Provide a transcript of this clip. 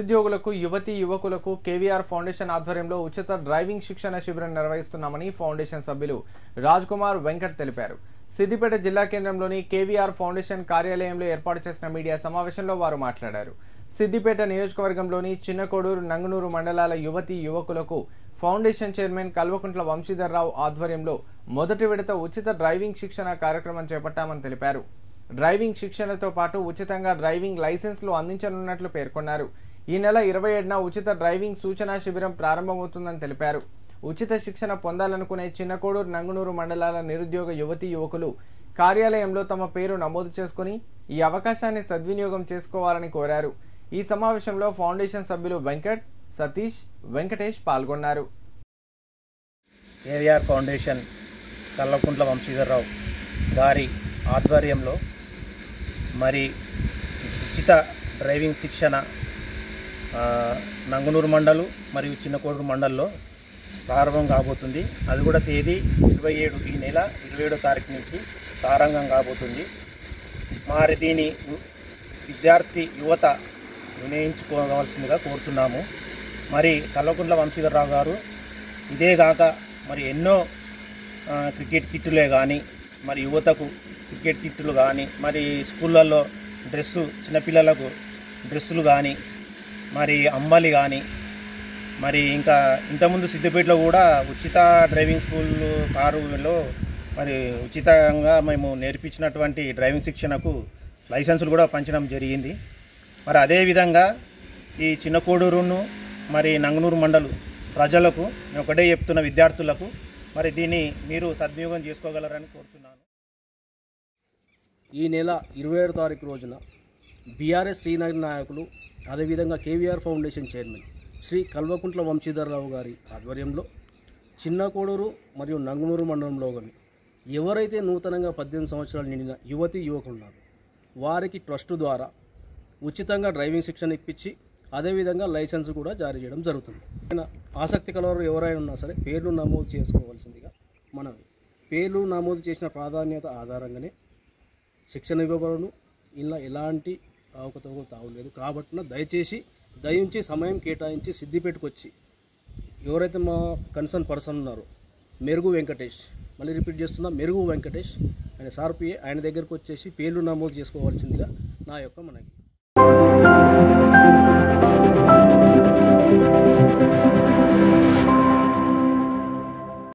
నిరుద్యోగులకు యువతీ యువకులకు కేవీఆర్ ఫౌండేషన్ ఆధ్వర్యంలో ఉచిత డ్రైవింగ్ శిక్షణ శిబిరం నిర్వహిస్తున్నామని ఫౌండేషన్ సభ్యులు రాజ్ కుమార్ వెంకట్ తెలిపారు. సిద్దిపేట జిల్లా కేంద్రంలోని కేవీఆర్ ఫౌండేషన్ కార్యాలయంలో ఏర్పాటు చేసిన మీడియా సమావేశంలో వారు మాట్లాడారు. సిద్దిపేట నియోజకవర్గంలోని చిన్నకోడూరు, నంగునూరు మండలాల యువతీ యువకులకు ఫౌండేషన్ చైర్మన్ కల్వకుంట్ల వంశీధర్రావు ఆధ్వర్యంలో మొదటి విడత ఉచిత డ్రైవింగ్ శిక్షణ కార్యక్రమం చేపట్టామని తెలిపారు. డ్రైవింగ్ శిక్షణతో పాటు ఉచితంగా డ్రైవింగ్ లైసెన్స్లు అందించనున్నట్లు పేర్కొన్నారు. ఈ నెల 27న ఉచిత డ్రైవింగ్ సూచనా శిబిరం ప్రారంభమవుతుందని తెలిపారు. ఉచిత శిక్షణ పొందాలనుకునే చిన్నకోడూరు, నంగునూరు మండలాల నిరుద్యోగ యువతీ యువకులు కార్యాలయంలో తమ పేరు నమోదు చేసుకుని ఈ అవకాశాన్ని సద్వినియోగం చేసుకోవాలని కోరారు. ఈ సమావేశంలో ఫౌండేషన్ సభ్యులు వెంకట్, సతీష్, వెంకటేష్ పాల్గొన్నారు. కేవీఆర్ ఫౌండేషన్ కల్వకుంట్ల వంశీధర్రావు గారి ఆధ్వర్యంలో మరి ఉచిత డ్రైవింగ్ శిక్షణ నంగునూరు మండలు మరియు చిన్నకోడూరు మండల్లో ప్రారంభం కాబోతుంది. అది కూడా తేదీ 27, ఈ నెల 27వ తారీఖు నుంచి ప్రారంభం కాబోతుంది. మరి దీని విద్యార్థి యువత వినియోగించుకోవాల్సిందిగా కోరుతున్నాము. మరి కల్వకుంట్ల వంశీధర్రావు గారు ఇదేగాక మరి ఎన్నో క్రికెట్ కిట్టులే కానీ, మరి యువతకు క్రికెట్ కిట్టులు కానీ, మరి స్కూళ్ళల్లో చిన్నపిల్లలకు డ్రెస్సులు కానీ, మరి అమ్మలి కానీ, మరి ఇంకా ఇంతకుముందు సిద్దిపేటలో కూడా ఉచిత డ్రైవింగ్ స్కూల్ కారులో మరి ఉచితంగా మేము నేర్పించినటువంటి డ్రైవింగ్ శిక్షణకు లైసెన్సులు కూడా పంచడం జరిగింది. మరి అదేవిధంగా ఈ చిన్నకోడూరును మరి నంగునూరు మండలు ప్రజలకు నేను ఒకటే చెప్తున్న విద్యార్థులకు మరి దీన్ని మీరు సద్వినియోగం చేసుకోగలరని కోరుతున్నాను. ఈ నెల 27వ తారీఖు రోజున బీఆర్ఎస్ శ్రీనగర్ నాయకులు, అదేవిధంగా కేవీఆర్ ఫౌండేషన్ చైర్మన్ శ్రీ కల్వకుంట్ల వంశీధర్రావు గారి ఆధ్వర్యంలో చిన్నకోడూరు మరియు నంగునూరు మండలంలో కానీ ఎవరైతే నూతనంగా 18 సంవత్సరాలు నిండిన యువతీ యువకులు ఉన్నారో వారికి ట్రస్ట్ ద్వారా ఉచితంగా డ్రైవింగ్ శిక్షణ ఇప్పించి అదేవిధంగా లైసెన్స్ కూడా జారీ చేయడం జరుగుతుంది. ఆసక్తి కలవారు ఎవరైనా ఉన్నా సరే పేర్లు నమోదు చేసుకోవాల్సిందిగా మనవి. పేర్లు నమోదు చేసిన ప్రాధాన్యత ఆధారంగానే శిక్షణ ఇవ్వబడను. ఇలా ఎలాంటి అవకతవకలు తావులేదు కాబట్టి దయచేసి దయించి సమయం కేటాయించి సిద్దిపేటకు వచ్చి ఎవరైతే మా కన్సర్న్ పర్సన్ ఉన్నారో మెరుగు వెంకటేష్, మళ్ళీ రిపీట్ చేస్తున్నా, మెరుగు వెంకటేష్ ఆయన సార్పిఏ, ఆయన దగ్గరకు వచ్చేసి పేర్లు నమోదు చేసుకోవాల్సిందిగా నా యొక్క మనకి.